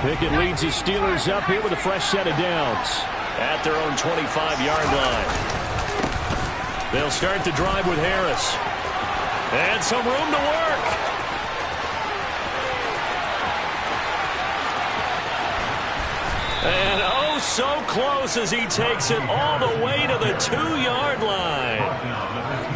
Pickett leads his Steelers up here with a fresh set of downs at their own 25-yard line. They'll start the drive with Harris. And some room to work. And oh, so close as he takes it all the way to the 2-yard line.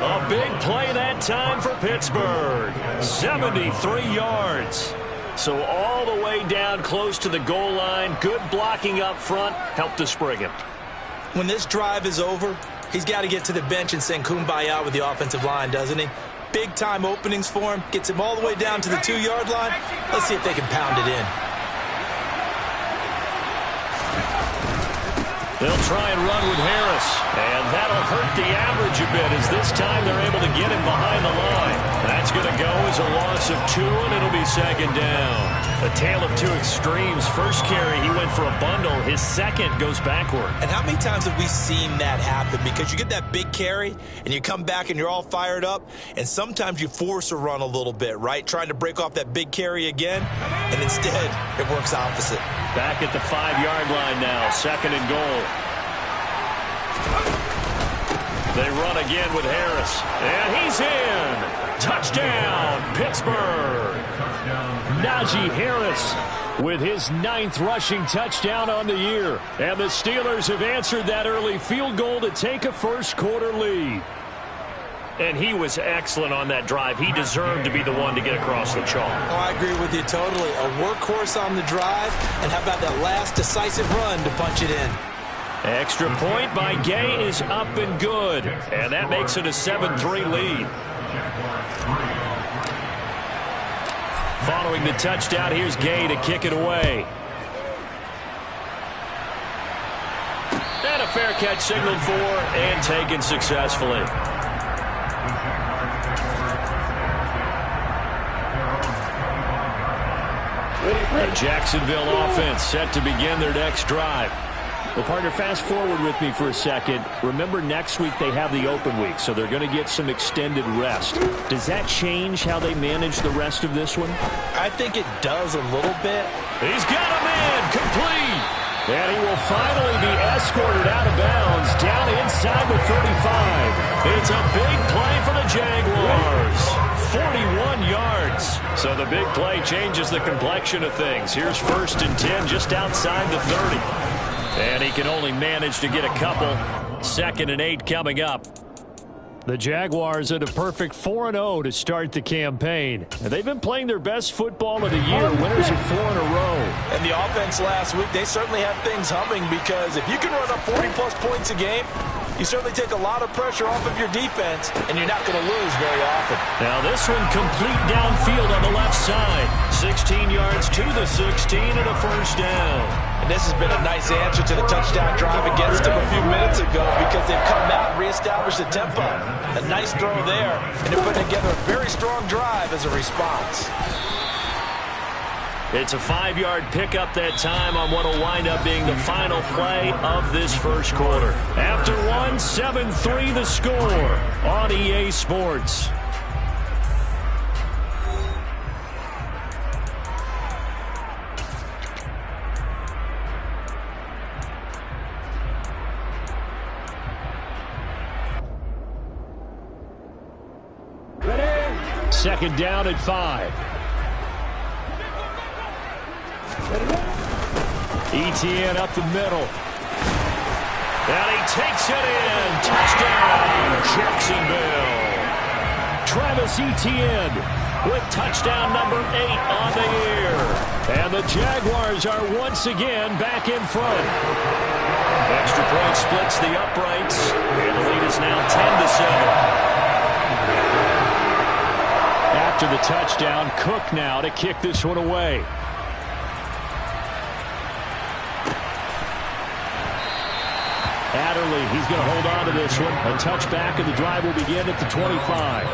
A big play that time for Pittsburgh. 73 yards. So all the way down close to the goal line. Good blocking up front. Helped to spring him. When this drive is over, he's got to get to the bench and sing Kumbaya with the offensive line, doesn't he? Big-time openings for him. Gets him all the way down to the 2-yard line. Let's see if they can pound it in. They'll try and run with Harris. And that'll hurt the average a bit as this time they're able to get him behind the line. That's going to go as a loss of 2, and it'll be second down. A tale of two extremes. First carry, he went for a bundle. His second goes backward. And how many times have we seen that happen? Because you get that big carry, and you come back and you're all fired up, and sometimes you force a run a little bit, right? Trying to break off that big carry again, and instead it works opposite. Back at the 5-yard line now, second and goal. They run again with Harris. And he's in. Touchdown, Pittsburgh. Najee Harris with his 9th rushing touchdown on the year. And the Steelers have answered that early field goal to take a first-quarter lead. And he was excellent on that drive. He deserved to be the one to get across the chalk. Oh, I agree with you totally. A workhorse on the drive. And how about that last decisive run to punch it in? Extra point by Gay is up and good. And that makes it a 7-3 lead. Following the touchdown, here's Gay to kick it away. And a fair catch signaled for and taken successfully. The Jacksonville offense set to begin their next drive. Well, partner, fast forward with me for a second. Remember, next week they have the open week, so they're going to get some extended rest. Does that change how they manage the rest of this one? I think it does a little bit. He's got him in, complete. And he will finally be escorted out of bounds, down inside the 35. It's a big play for the Jaguars. 41 yards. So the big play changes the complexion of things. Here's 1st and 10 just outside the 30. And he can only manage to get a couple. 2nd and 8 coming up. The Jaguars at a perfect 4-0 to start the campaign. And they've been playing their best football of the year. Winners of 4 in a row. And the offense last week, they certainly have things humming because if you can run up 40-plus points a game, you certainly take a lot of pressure off of your defense, and you're not going to lose very often. Now this one complete downfield on the left side. 16 yards to the 16 and a first down. And this has been a nice answer to the touchdown drive against them a few minutes ago because they've come out and reestablished the tempo. A nice throw there, and they're putting together a very strong drive as a response. It's a 5-yard pickup that time on what will wind up being the final play of this first quarter. After one, 7-3 the score on EA Sports. Second down at 5. Etienne up the middle. And he takes it in. Touchdown, Jacksonville. Travis Etienne with touchdown number 8 on the year. And the Jaguars are once again back in front. Extra point splits the uprights. And the lead is now 10-7. After the touchdown, Cook now to kick this one away. Adderley, he's going to hold on to this one. A touchback, and the drive will begin at the 25.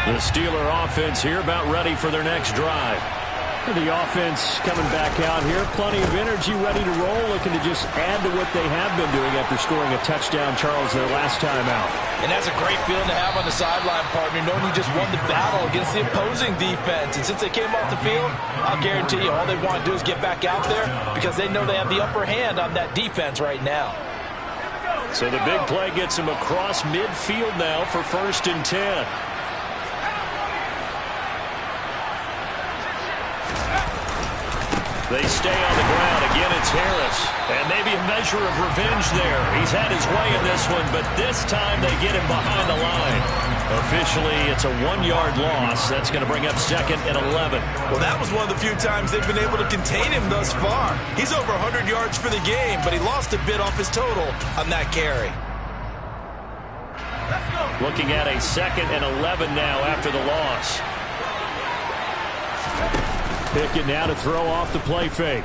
The Steeler offense here about ready for their next drive. The offense coming back out here. Plenty of energy, ready to roll, looking to just add to what they have been doing after scoring a touchdown, Charles, their last time out. And that's a great feeling to have on the sideline, partner, knowing you just won the battle against the opposing defense. And since they came off the field, I'll guarantee you all they want to do is get back out there because they know they have the upper hand on that defense right now. So the big play gets him across midfield now for 1st and 10. They stay on the ground. Again, it's Harris. And maybe a measure of revenge there. He's had his way in this one, but this time they get him behind the line. Officially, it's a 1-yard loss. That's going to bring up 2nd and 11. Well, that was one of the few times they've been able to contain him thus far. He's over 100 yards for the game, but he lost a bit off his total on that carry. Looking at a 2nd and 11 now after the loss. Pickett now to throw off the play fake.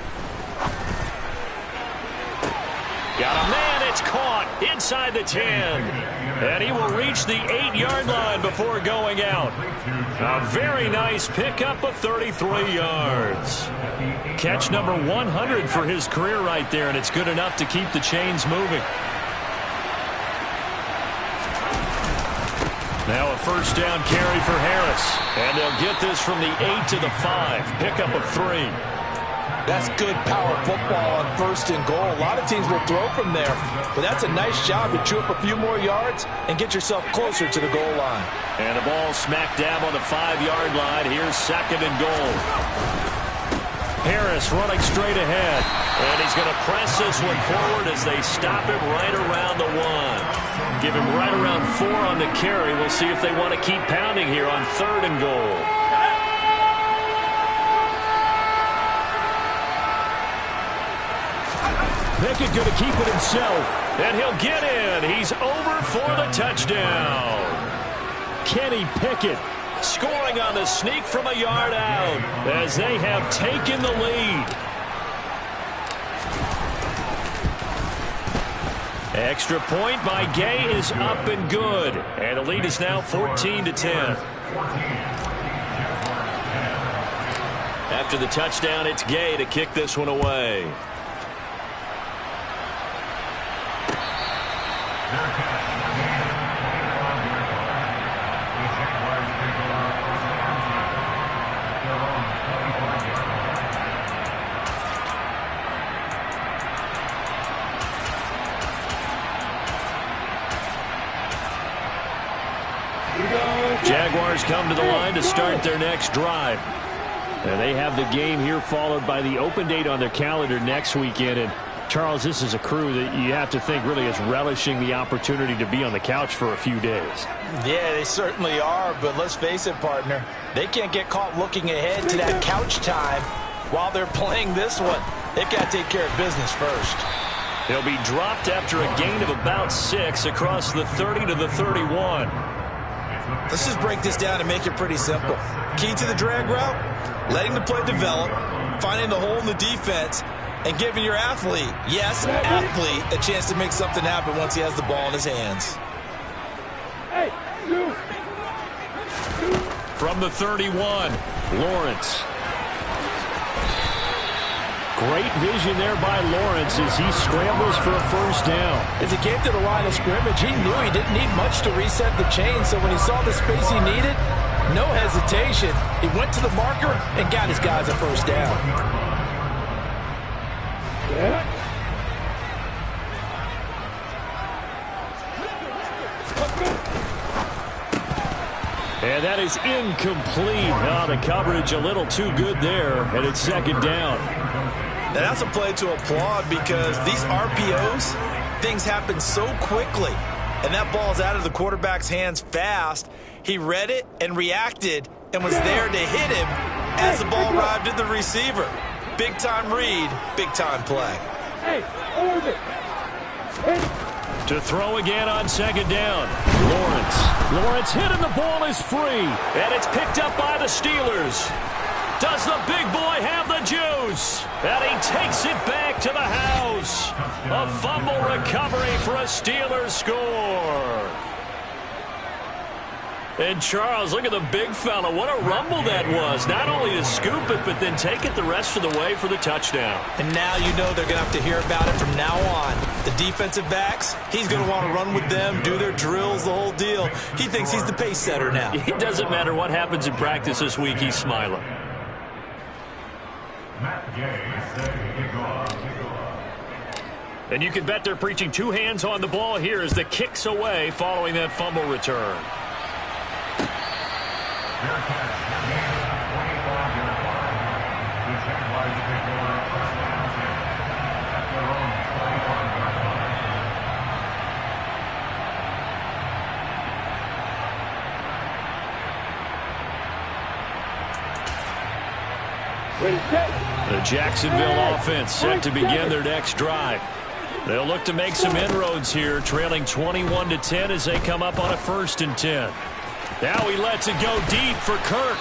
Got a man, it's caught inside the 10. And he will reach the 8-yard line before going out. A very nice pickup of 33 yards. Catch number 100 for his career right there, and it's good enough to keep the chains moving. Now a 1st down carry for Harris. And they'll get this from the 8 to the 5. Pickup of 3. That's good power football on 1st and goal. A lot of teams will throw from there. But that's a nice job to chew up a few more yards and get yourself closer to the goal line. And the ball smack dab on the 5-yard line. Here's 2nd and goal. Harris running straight ahead. And he's going to press this one forward as they stop him right around the 1. Give him right around 4 on the carry. We'll see if they want to keep pounding here on 3rd and goal. Pickett going to keep it himself. And he'll get in. He's over for the touchdown. Kenny Pickett scoring on the sneak from a yard out as they have taken the lead. Extra point by Gay is up and good. And the lead is now 14-10. After the touchdown, it's Gay to kick this one away. Jaguars come to the line to start their next drive. And they have the game here followed by the open date on their calendar next weekend. And Charles, this is a crew that you have to think really is relishing the opportunity to be on the couch for a few days. Yeah, they certainly are. But let's face it, partner, they can't get caught looking ahead to that couch time while they're playing this one. They've got to take care of business first. He'll be dropped after a gain of about 6 across the 30 to the 31. Let's just break this down and make it pretty simple. Key to the drag route, letting the play develop, finding the hole in the defense, and giving your athlete, yes, athlete, a chance to make something happen once he has the ball in his hands. From the 31, Lawrence. Great vision there by Lawrence as he scrambles for a 1st down. As he came to the line of scrimmage, he knew he didn't need much to reset the chain, so when he saw the space he needed, no hesitation. He went to the marker and got his guys a 1st down. And that is incomplete. Now the coverage a little too good there, and it's 2nd down. Now that's a play to applaud because these RPOs, things happen so quickly. And that ball's out of the quarterback's hands fast. He read it and reacted and was there to hit him as the ball arrived at the receiver. Big-time read, big-time play. To throw again on 2nd down. Lawrence hit and the ball is free. And it's picked up by the Steelers. Does the big boy have the juice? And he takes it back to the house. A fumble recovery for a Steelers score. And Charles, look at the big fella. What a rumble that was. Not only to scoop it, but then take it the rest of the way for the touchdown. And now you know they're going to have to hear about it from now on. The defensive backs, he's going to want to run with them, do their drills, the whole deal. He thinks he's the pace setter now. It doesn't matter what happens in practice this week, he's smiling. And you can bet they're preaching two hands on the ball here as the kick's away following that fumble return. The Jacksonville offense set to begin their next drive. They'll look to make some inroads here, trailing 21-10 as they come up on a 1st and 10. Now he lets it go deep for Kirk.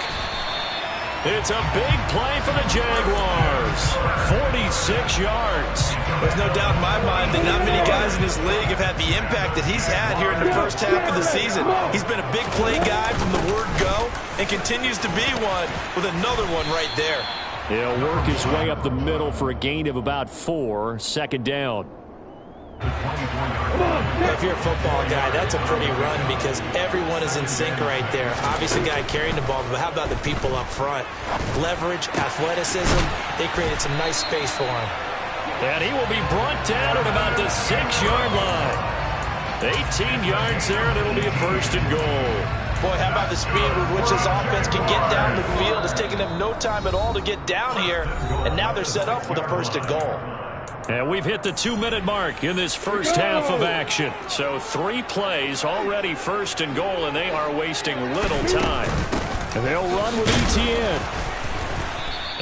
It's a big play for the Jaguars. 46 yards. There's no doubt in my mind that not many guys in this league have had the impact that he's had here in the first half of the season. He's been a big play guy from the word go and continues to be one with another one right there. He'll work his way up the middle for a gain of about 4, 2nd down. If you're a football guy, that's a pretty run because everyone is in sync right there. Obviously, the guy carrying the ball, but how about the people up front? Leverage, athleticism, they created some nice space for him. And he will be brought down at about the 6-yard line. 18 yards there, and it'll be a 1st and goal. Boy, how about the speed with which this offense can get down the field? It's taken them no time at all to get down here, and now they're set up with a 1st and goal. And we've hit the 2-minute mark in this first half of action. So 3 plays already 1st and goal, and they are wasting little time. And they'll run with Etienne.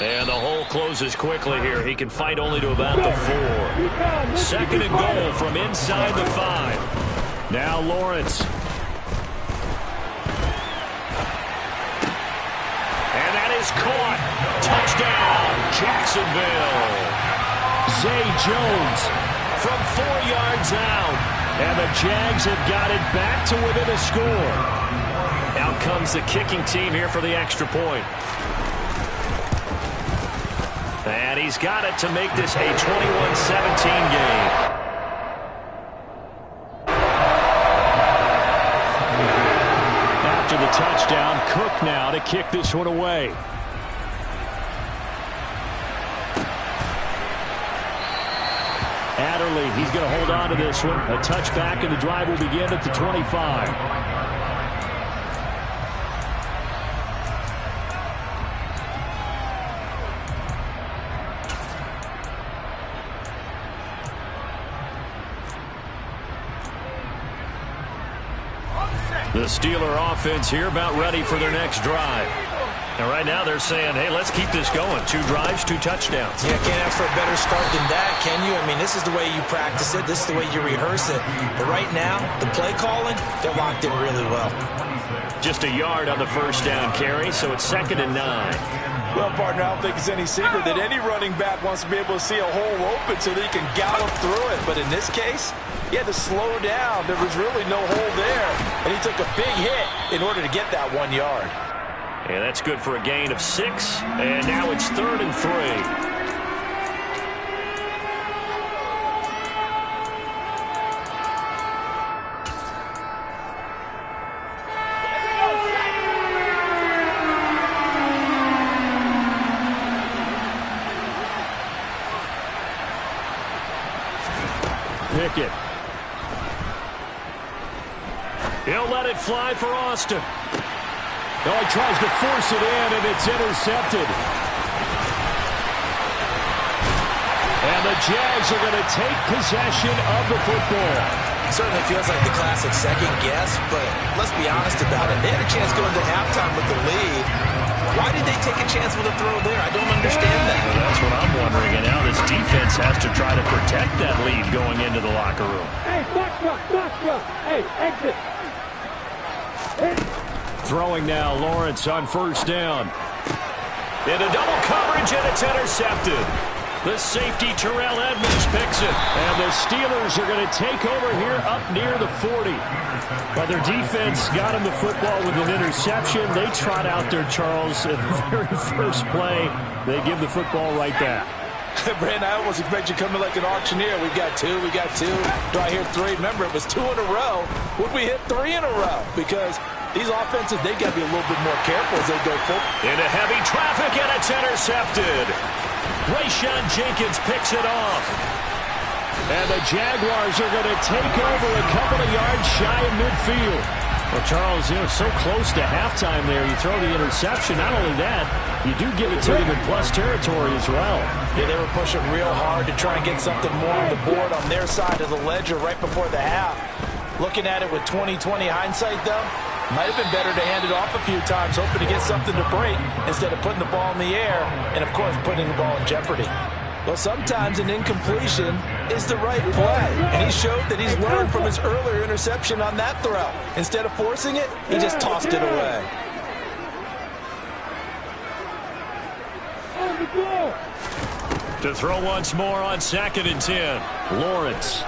And the hole closes quickly here. He can fight only to about the 4. 2nd and goal from inside the 5. Now Lawrence. And that is caught. Touchdown, Jacksonville. Zay Jones from 4 yards out. And the Jags have got it back to within a score. Out comes the kicking team here for the extra point. And he's got it to make this a 21-17 game. After the touchdown, Cook now to kick this one away. Adderley, he's going to hold on to this one. A touchback, and the drive will begin at the 25. The Steeler offense here about ready for their next drive. And right now they're saying, hey, let's keep this going. 2 drives, 2 touchdowns. Yeah, can't ask for a better start than that, can you? I mean, this is the way you practice it. This is the way you rehearse it. But right now, the play calling, they're locked in really well. Just a yard on the 1st down carry, so it's 2nd and 9. Well, partner, I don't think it's any secret that any running back wants to be able to see a hole open so that he can gallop through it. But in this case, he had to slow down. There was really no hole there, and he took a big hit in order to get that 1 yard. And that's good for a gain of 6. And now it's 3rd and 3. Pickett. He'll let it fly for Austin. No, he tries to force it in, and it's intercepted. And the Jags are going to take possession of the football. Certainly feels like the classic second guess, but let's be honest about it. They had a chance going to halftime with the lead. Why did they take a chance with a throw there? I don't understand that. Well, that's what I'm wondering. And now this defense has to try to protect that lead going into the locker room. Hey, box truck. Hey, exit. Throwing now, Lawrence on 1st down. Into double coverage, and it's intercepted. The safety, Terrell Edmonds, picks it. And the Steelers are going to take over here up near the 40. But their defense got him the football with an interception. They trot out there, Charles, at the very first play. They give the football right back. Brandon, I almost expect you coming like an auctioneer. We got two. Do I hear three? Remember, it was 2 in a row. Would we hit 3 in a row? Because these offenses, they got to be a little bit more careful as they go forward. Into heavy traffic, and it's intercepted. Rayshawn Jenkins picks it off. And the Jaguars are going to take over a couple of yards shy of midfield. Well, Charles, so close to halftime there. You throw the interception. Not only that, you do give it to them in plus territory as well. Yeah, they were pushing real hard to try and get something more on the board on their side of the ledger right before the half. Looking at it with 20/20 hindsight, though, might have been better to hand it off a few times, hoping to get something to break instead of putting the ball in the air and, of course, putting the ball in jeopardy. Well, sometimes an incompletion is the right play, and he showed that he's learned from his earlier interception on that throw. Instead of forcing it, he just tossed it away. To throw once more on 2nd and 10. Lawrence.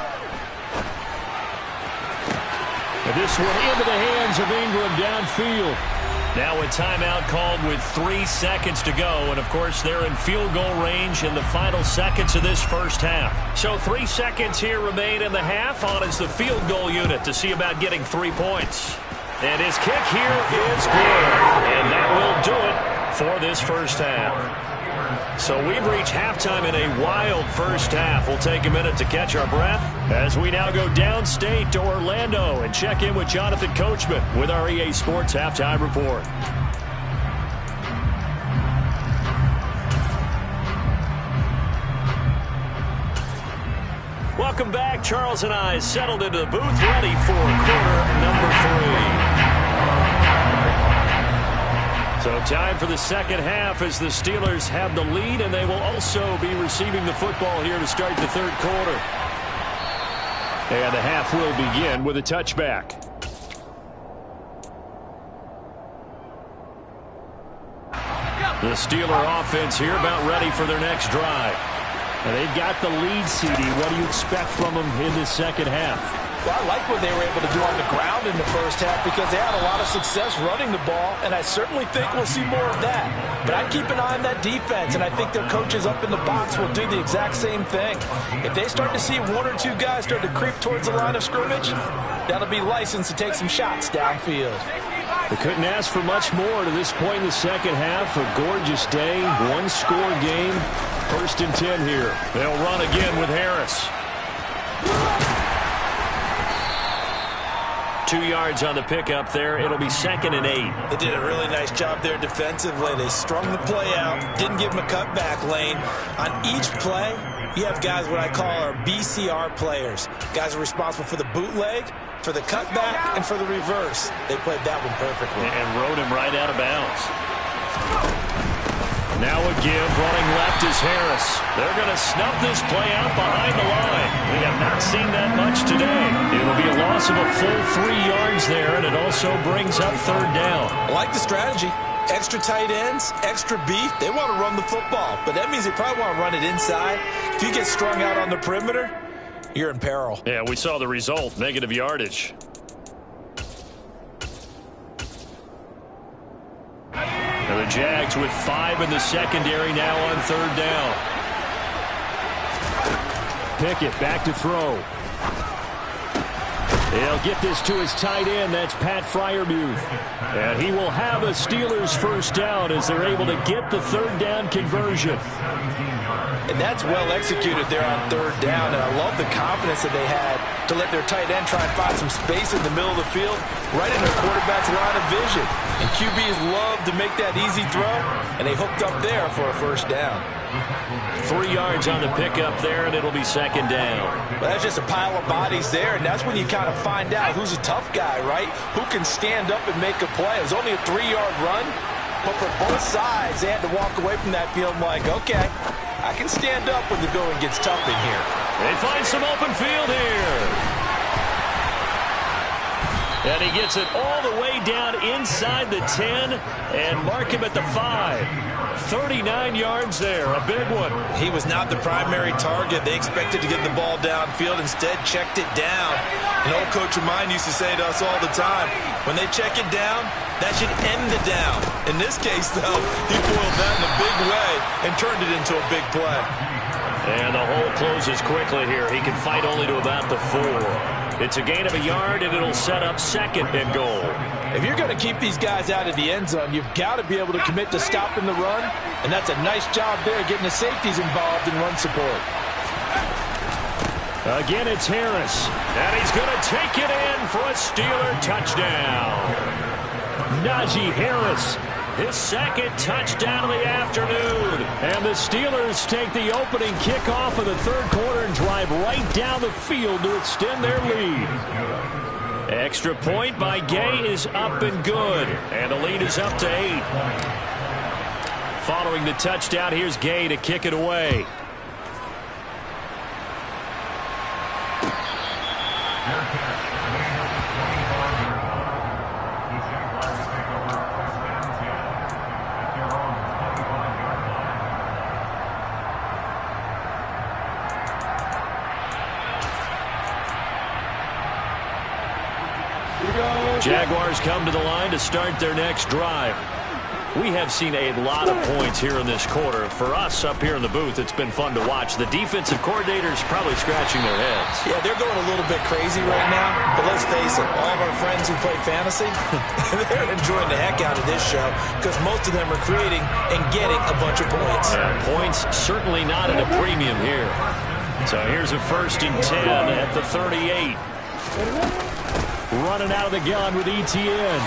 And this one into the hands of Ingram downfield. Now a timeout called with 3 seconds to go. And, of course, they're in field goal range in the final seconds of this first half. So 3 seconds here remain in the half. On is the field goal unit to see about getting 3 points. And his kick here is good. And that will do it for this first half. So we've reached halftime in a wild first half. We'll take a minute to catch our breath as we now go downstate to Orlando and check in with Jonathan Coachman with our EA Sports Halftime Report. Welcome back. Charles and I settled into the booth, ready for quarter number 3. So time for the second half as the Steelers have the lead, and they will also be receiving the football here to start the third quarter. And the half will begin with a touchback. The Steeler offense here about ready for their next drive. And they've got the lead, CD. What do you expect from them in the second half? Well, I like what they were able to do on the ground in the first half because they had a lot of success running the ball, and I certainly think we'll see more of that. But I'd keep an eye on that defense, and I think their coaches up in the box will do the exact same thing. If they start to see 1 or 2 guys start to creep towards the line of scrimmage, that'll be licensed to take some shots downfield. They couldn't ask for much more to this point in the second half. A gorgeous day, 1-score game. 1st and 10 here. They'll run again with Harris. 2 yards on the pickup there. It'll be 2nd and 8. They did a really nice job there defensively. They strung the play out, didn't give him a cutback lane. On each play, you have guys what I call our BCR players. Guys are responsible for the bootleg, for the cutback, and for the reverse. They played that one perfectly. And rode him right out of bounds. Now a give, running left is Harris. They're going to snuff this play out behind the line. We have not seen that much today. It'll be a loss of a full 3 yards there, and it also brings up 3rd down. I like the strategy. Extra tight ends, extra beef. They want to run the football, but that means they probably want to run it inside. If you get strung out on the perimeter, you're in peril. Yeah, we saw the result, negative yardage. And the Jags with 5 in the secondary now on 3rd down. Pickett back to throw. He'll get this to his tight end. That's Pat Freiermuth. And he will have a Steelers first down as they're able to get the 3rd down conversion. And that's well executed there on 3rd down. And I love the confidence that they had to let their tight end try and find some space in the middle of the field, right in their quarterback's line of vision. And QBs love to make that easy throw, and they hooked up there for a first down. 3 yards on the pickup there, and it'll be 2nd down. Well, that's just a pile of bodies there, and that's when you kind of find out who's a tough guy, right? Who can stand up and make a play. It was only a 3-yard run, but for both sides, they had to walk away from that field like, okay, I can stand up when the going gets tough in here. They find some open field here. And he gets it all the way down inside the 10 and mark him at the 5. 39 yards there, a big one. He was not the primary target. They expected to get the ball downfield, instead checked it down. An old coach of mine used to say to us all the time, when they check it down, that should end the down. In this case, though, he foiled that in a big way and turned it into a big play. And the hole closes quickly here. He can fight only to about the 4. It's a gain of a yard, and it'll set up second and goal. If you're going to keep these guys out of the end zone, you've got to be able to commit to stopping the run, and that's a nice job there getting the safeties involved in run support. Again, it's Harris, and he's going to take it in for a Steeler touchdown. Najee Harris, his second touchdown of the afternoon. And the Steelers take the opening kickoff of the third quarter and drive right down the field to extend their lead. Extra point by Gay is up and good. And the lead is up to 8. Following the touchdown, here's Gay to kick it away. Jaguars come to the line to start their next drive. We have seen a lot of points here in this quarter. For us up here in the booth, it's been fun to watch. The defensive coordinators probably scratching their heads. Yeah, they're going a little bit crazy right now. But let's face it, all of our friends who play fantasy, they're enjoying the heck out of this show because most of them are creating and getting a bunch of points. Yeah, points certainly not at a premium here. So here's a 1st and 10 at the 38. Running out of the gun with Etienne.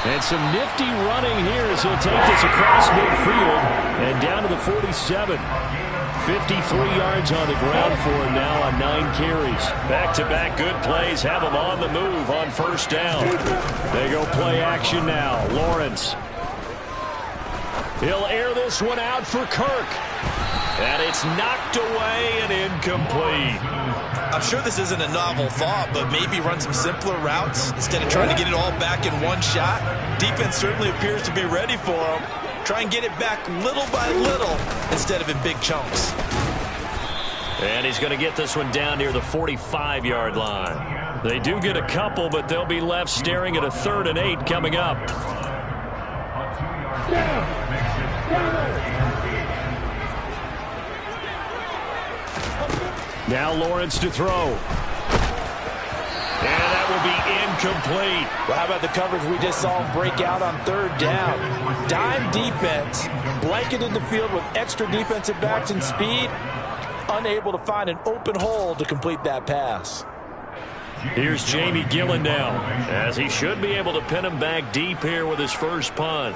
And some nifty running here as he'll take this across midfield and down to the 47. 53 yards on the ground for him now on 9 carries. Back-to-back good plays have him on the move on 1st down. They go play action now. Lawrence. He'll air this one out for Kirk. And it's knocked away and incomplete. I'm sure this isn't a novel thought, but maybe run some simpler routes instead of trying to get it all back in one shot. Defense certainly appears to be ready for him. Try and get it back little by little instead of in big chunks. And he's going to get this one down near the 45-yard line. They do get a couple, but they'll be left staring at a 3rd and 8 coming up. Now Lawrence to throw. And that will be incomplete. Well, how about the coverage we just saw break out on 3rd down? Dime defense, blanketed the field with extra defensive backs and speed, unable to find an open hole to complete that pass. Here's Jamie Gillen now, as he should be able to pin him back deep here with his first punt.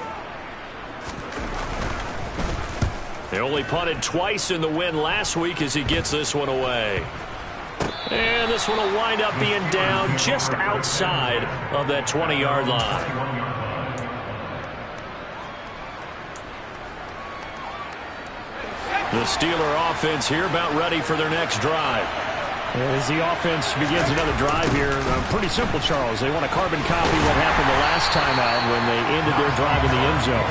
They only punted twice in the win last week as he gets this one away. And this one will wind up being down just outside of that 20-yard line. The Steeler offense here about ready for their next drive. As the offense begins another drive here, pretty simple, Charles. They want to carbon copy what happened the last time out when they ended their drive in the end zone.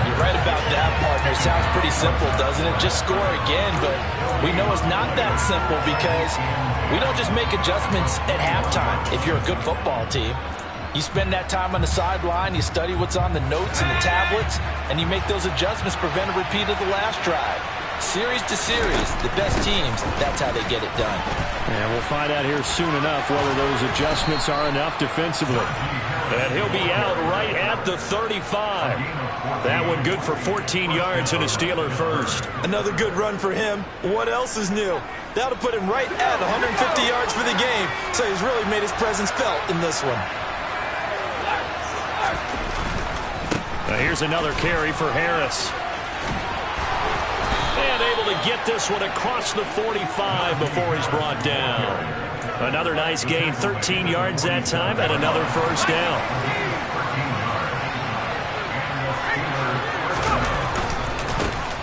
You're right about that, partner. Sounds pretty simple, doesn't it? Just score again, but we know it's not that simple because we don't just make adjustments at halftime if you're a good football team. You spend that time on the sideline, you study what's on the notes and the tablets, and you make those adjustments, prevent a repeat of the last drive. Series to series, the best teams, that's how they get it done. And we'll find out here soon enough whether those adjustments are enough defensively. And he'll be out right at the 35. That one good for 14 yards and a Steeler first. Another good run for him. What else is new? That'll put him right at 150 yards for the game, so he's really made his presence felt in this one. Now here's another carry for Harris. And able to get this one across the 45 before he's brought down. Another nice gain, 13 yards that time, and another first down.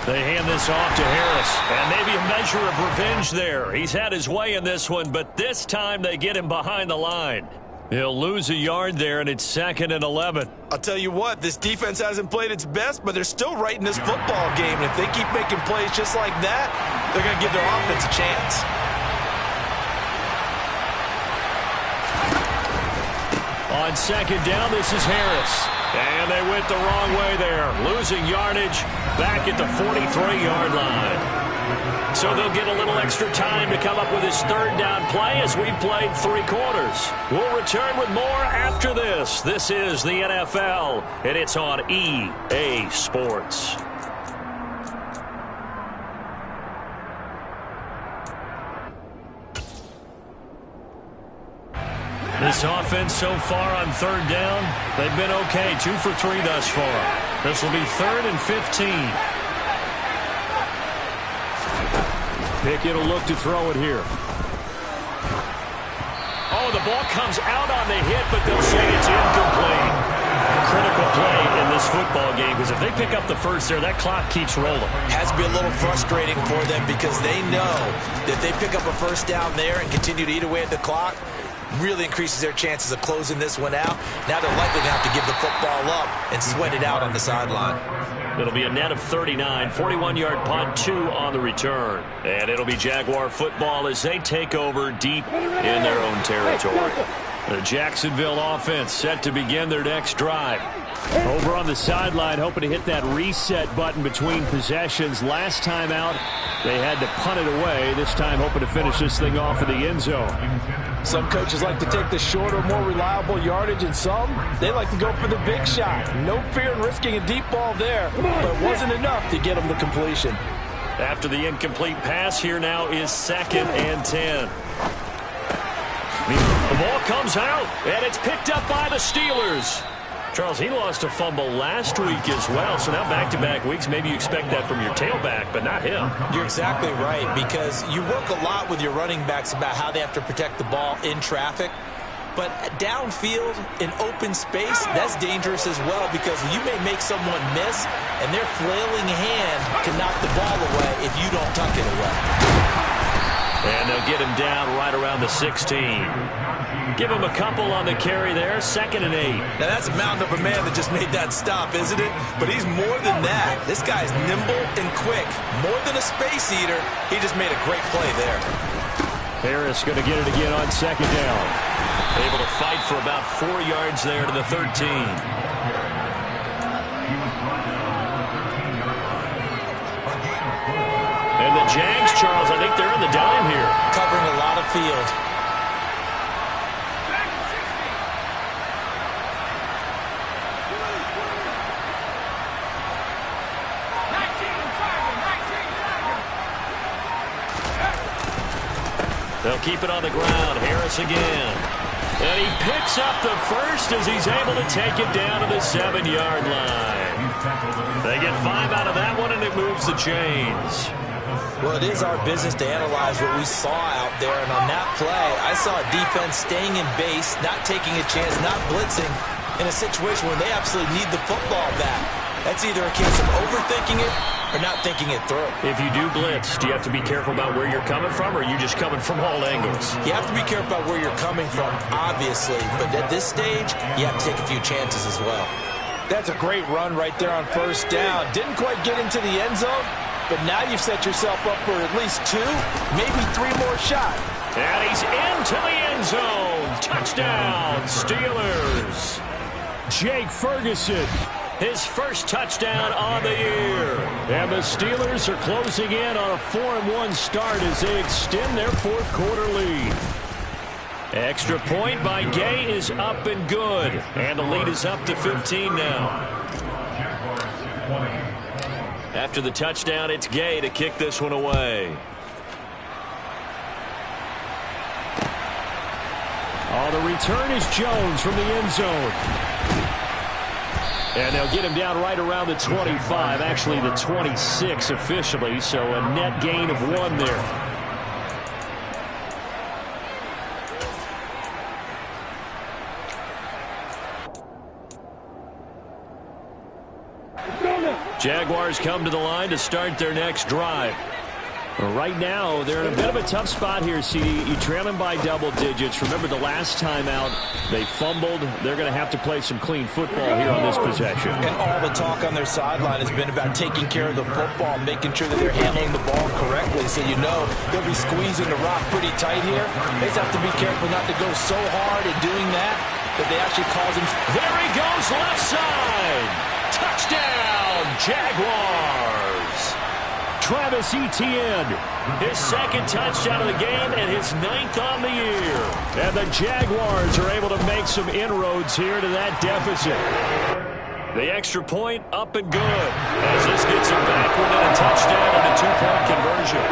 They hand this off to Harris, and maybe a measure of revenge there. He's had his way in this one, but this time they get him behind the line. He'll lose a yard there, and it's 2nd and 11. I'll tell you what, this defense hasn't played its best, but they're still right in this football game. And if they keep making plays just like that, they're going to give their offense a chance. On 2nd down, this is Harris. And they went the wrong way there, losing yardage back at the 43-yard line. So they'll get a little extra time to come up with his 3rd down play as we've played 3 quarters. We'll return with more after this. This is the NFL, and it's on EA Sports. This offense so far on 3rd down, they've been okay, 2 for 3 thus far. This will be 3rd and 15. Pickett will look to throw it here. Oh, the ball comes out on the hit, but they'll say it's incomplete. Critical play in this football game, because if they pick up the first there, that clock keeps rolling. Has to be a little frustrating for them because they know that they pick up a first down there and continue to eat away at the clock, really increases their chances of closing this one out. Now they're likely to have to give the football up and sweat it out on the sideline. It'll be a net of 39, 41-yard punt, 2 on the return. And it'll be Jaguar football as they take over deep in their own territory. The Jacksonville offense set to begin their next drive. Over on the sideline, hoping to hit that reset button between possessions. Last time out, they had to punt it away. This time, hoping to finish this thing off in the end zone. Some coaches like to take the shorter, more reliable yardage, and some, they like to go for the big shot. No fear in risking a deep ball there, but wasn't enough to get them the completion. After the incomplete pass, here now is 2nd and 10. The ball comes out, and it's picked up by the Steelers. Charles, he lost a fumble last week as well, so now back-to-back weeks, maybe you expect that from your tailback, but not him. You're exactly right, because you work a lot with your running backs about how they have to protect the ball in traffic. But downfield, in open space, that's dangerous as well, because you may make someone miss, and their flailing hand can knock the ball away if you don't tuck it away. And they'll get him down right around the 16. Give him a couple on the carry there, 2nd and 8. Now that's a mountain of a man that just made that stop, isn't it? But he's more than that. This guy's nimble and quick. More than a space eater, he just made a great play there. Harris going to get it again on 2nd down. Able to fight for about 4 yards there to the 13. And the Jags, Charles, I think they're in the dime here. Covering a lot of field. They'll keep it on the ground. Harris again. And he picks up the first as he's able to take it down to the 7-yard line. They get 5 out of that one, and it moves the chains. Well, it is our business to analyze what we saw out there. And on that play, I saw a defense staying in base, not taking a chance, not blitzing, in a situation where they absolutely need the football back. That's either a case of overthinking it or not thinking it through. If you do blitz, do you have to be careful about where you're coming from, or are you just coming from all angles? You have to be careful about where you're coming from, obviously. But at this stage, you have to take a few chances as well. That's a great run right there on 1st down. Didn't quite get into the end zone, but now you've set yourself up for at least 2, maybe 3 more shots. And he's into the end zone. Touchdown, Steelers. Jake Ferguson, his first touchdown on the year. And the Steelers are closing in on a 4-1 start as they extend their 4th quarter lead. Extra point by Gay is up and good. And the lead is up to 15 now. After the touchdown, it's Gay to kick this one away. Oh, the return is Jones from the end zone. And they'll get him down right around the 25, actually the 26 officially, so a net gain of 1 there. Jaguars come to the line to start their next drive. Right now, they're in a bit of a tough spot here, CD. You trail them by double digits. Remember the last time out, they fumbled. They're going to have to play some clean football here on this possession. And all the talk on their sideline has been about taking care of the football, making sure that they're handling the ball correctly. So you know they'll be squeezing the rock pretty tight here. They just have to be careful not to go so hard in doing that they actually cause them. There he goes, left side. Touchdown, Jaguars. Travis Etienne, his second touchdown of the game and his 9th on the year. And the Jaguars are able to make some inroads here to that deficit. The extra point up and good as this gets him back within a touchdown and a 2-point conversion.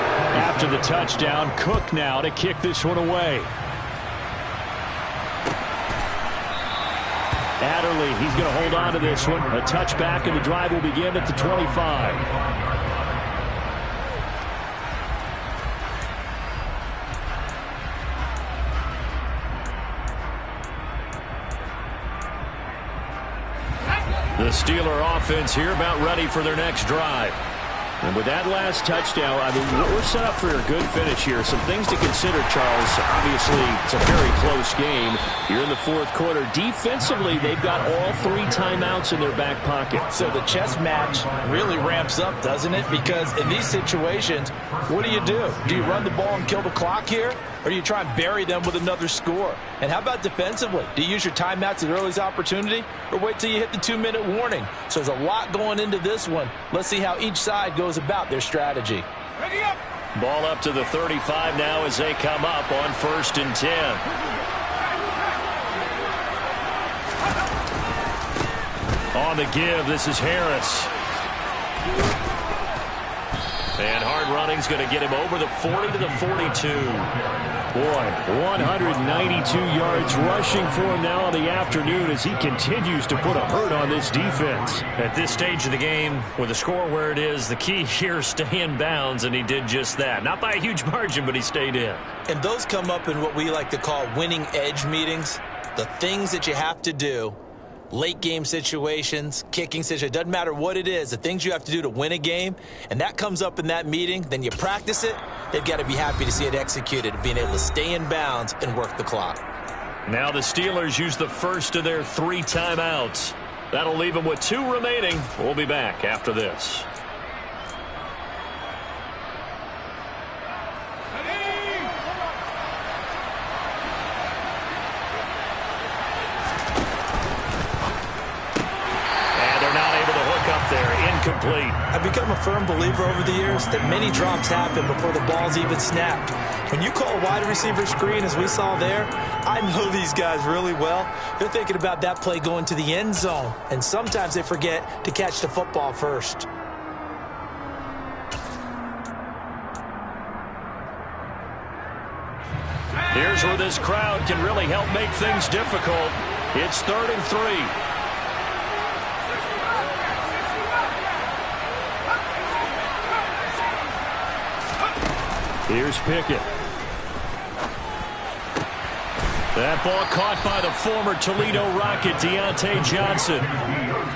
After the touchdown, Cook now to kick this one away. Adderley, he's going to hold on to this one. A touchback and the drive will begin at the 25. The Steeler offense here about ready for their next drive. And with that last touchdown, I mean, we're set up for a good finish here. Some things to consider, Charles. Obviously, it's a very close game. You're in the fourth quarter. Defensively, they've got all 3 timeouts in their back pocket. So the chess match really ramps up, doesn't it? Because in these situations, what do? Do you run the ball and kill the clock here? Or do you try and bury them with another score? And how about defensively? Do you use your timeouts at earliest opportunity? Or wait till you hit the 2-minute warning? So there's a lot going into this one. Let's see how each side goes about their strategy. Ready up. Ball up to the 35 now as they come up on 1st and 10. On the give, this is Harris. And hard running's going to get him over the 40 to the 42. Boy, 192 yards rushing for him now in the afternoon as he continues to put a hurt on this defense. At this stage of the game, with the score where it is, the key here is stay in bounds, and he did just that. Not by a huge margin, but he stayed in. And those come up in what we like to call winning edge meetings. The things that you have to do. Late game situations, kicking situations, doesn't matter what it is, the things you have to do to win a game, and that comes up in that meeting, then you practice it, they've got to be happy to see it executed, being able to stay in bounds and work the clock. Now the Steelers use the first of their 3 timeouts. That'll leave them with 2 remaining. We'll be back after this. Incomplete. I've become a firm believer over the years that many drops happen before the ball's even snapped. When you call a wide receiver screen, as we saw there, I know these guys really well. They're thinking about that play going to the end zone, and sometimes they forget to catch the football first. Here's where this crowd can really help make things difficult. It's 3rd and 3. Here's Pickett. That ball caught by the former Toledo Rocket, Deontay Johnson.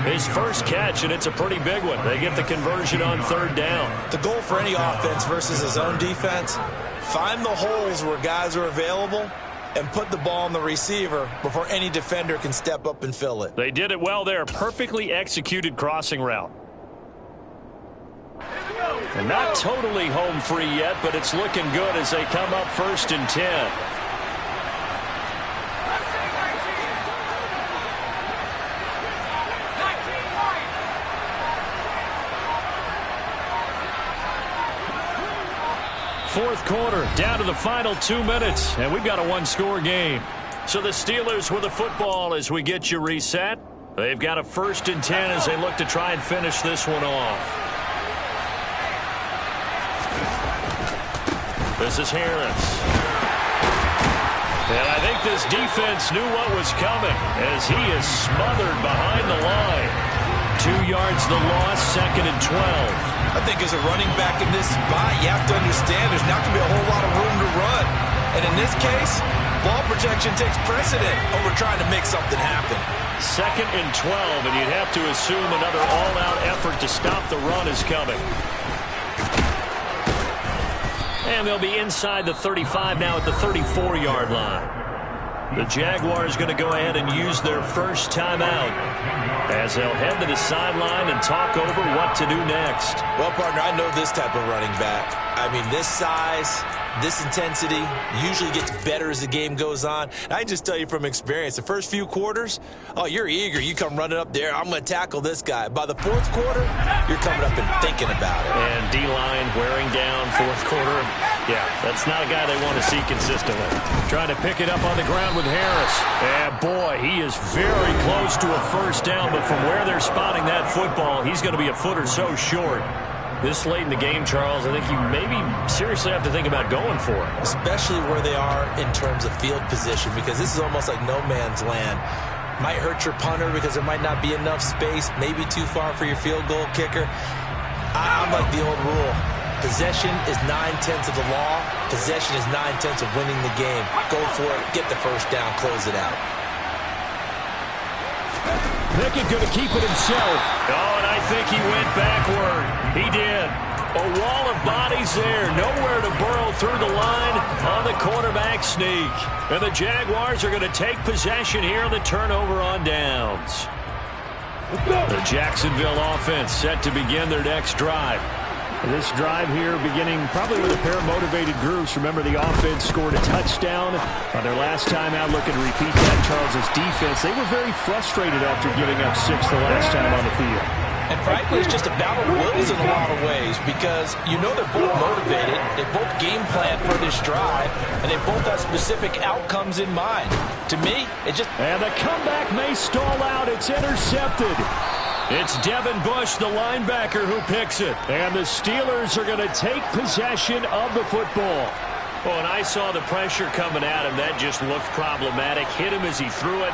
His first catch, and it's a pretty big one. They get the conversion on 3rd down. The goal for any offense versus his own defense, find the holes where guys are available and put the ball on the receiver before any defender can step up and fill it. They did it well there. Perfectly executed crossing route. And not totally home free yet, but it's looking good as they come up 1st and 10. Fourth quarter, down to the final 2 minutes, and we've got a 1-score game. So the Steelers with the football as we get you reset. They've got a 1st and 10 as they look to try and finish this one off. This is Harris. And I think this defense knew what was coming as he is smothered behind the line. 2 yards the loss, 2nd and 12. I think as a running back in this spot, you have to understand there's not going to be a whole lot of room to run. And in this case, Ball protection takes precedent over trying to make something happen. 2nd and 12, and you'd have to assume another all-out effort to stop the run is coming. And they'll be inside the 35 now at the 34-yard line. The Jaguars going to go ahead and use their first timeout as they'll head to the sideline and talk over what to do next. Well, partner, I know this type of running back. I mean, this size, this intensity usually gets better as the game goes on. And I can just tell you from experience, the first few quarters, oh, you're eager. You come running up there, I'm going to tackle this guy. By the 4th quarter, you're coming up and thinking about it. And D-line wearing down 4th quarter. Yeah, that's not a guy they want to see consistently. Trying to pick it up on the ground with Harris. And boy, he is very close to a first down, but from where they're spotting that football, he's going to be a foot or so short. This late in the game, Charles, I think you maybe seriously have to think about going for it. Especially where they are in terms of field position, because this is almost like no man's land. Might hurt your punter because there might not be enough space, maybe too far for your field goal kicker. I'm like the old rule. Possession is 9/10 of the law. Possession is 9/10 of winning the game. Go for it, get the first down, close it out. Pickett going to keep it himself. Oh, and I think he went backward. He did. A wall of bodies there. Nowhere to burrow through the line on the quarterback sneak. And the Jaguars are going to take possession here on the turnover on downs. The Jacksonville offense set to begin their next drive. This drive here beginning probably with a pair of motivated groups. Remember, the offense scored a touchdown on their last time out. Looking to repeat that. Charles's defense, they were very frustrated after giving up 6 the last time on the field. And frankly, it's just a battle of wills in a lot of ways, because you know they're both motivated, they both game plan for this drive, and they both have specific outcomes in mind. To me, it just... And the comeback may stall out. It's intercepted. It's Devin Bush, the linebacker, who picks it. And the Steelers are going to take possession of the football. Oh, and I saw the pressure coming at him. That just looked problematic. Hit him as he threw it,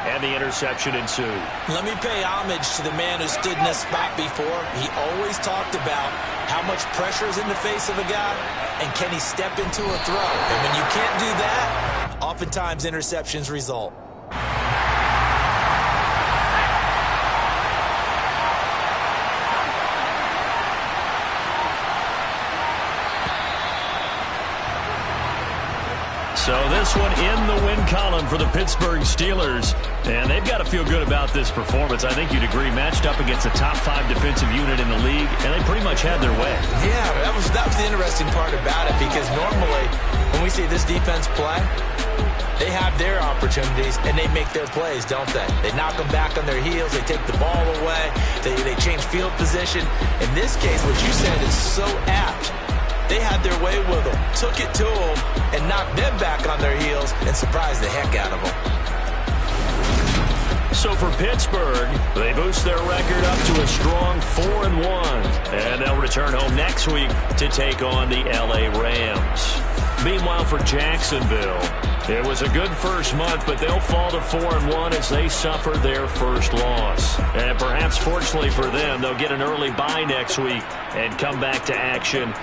and the interception ensued. Let me pay homage to the man who stood in this spot before. He always talked about how much pressure is in the face of a guy, and can he step into a throw. And when you can't do that, oftentimes interceptions result. So this one in the win column for the Pittsburgh Steelers. And they've got to feel good about this performance. I think you'd agree, matched up against a top 5 defensive unit in the league, and they pretty much had their way. Yeah, that was the interesting part about it, because normally when we see this defense play, they have their opportunities and they make their plays, don't they? They knock them back on their heels, they take the ball away, they change field position. In this case, what you said is so apt. They had their way with them, took it to them, and knocked them back on their heels and surprised the heck out of them. So for Pittsburgh, they boost their record up to a strong 4-1. And they'll return home next week to take on the LA Rams. Meanwhile, for Jacksonville, it was a good first month, but they'll fall to 4-1 as they suffer their first loss. And perhaps fortunately for them, they'll get an early bye next week and come back to action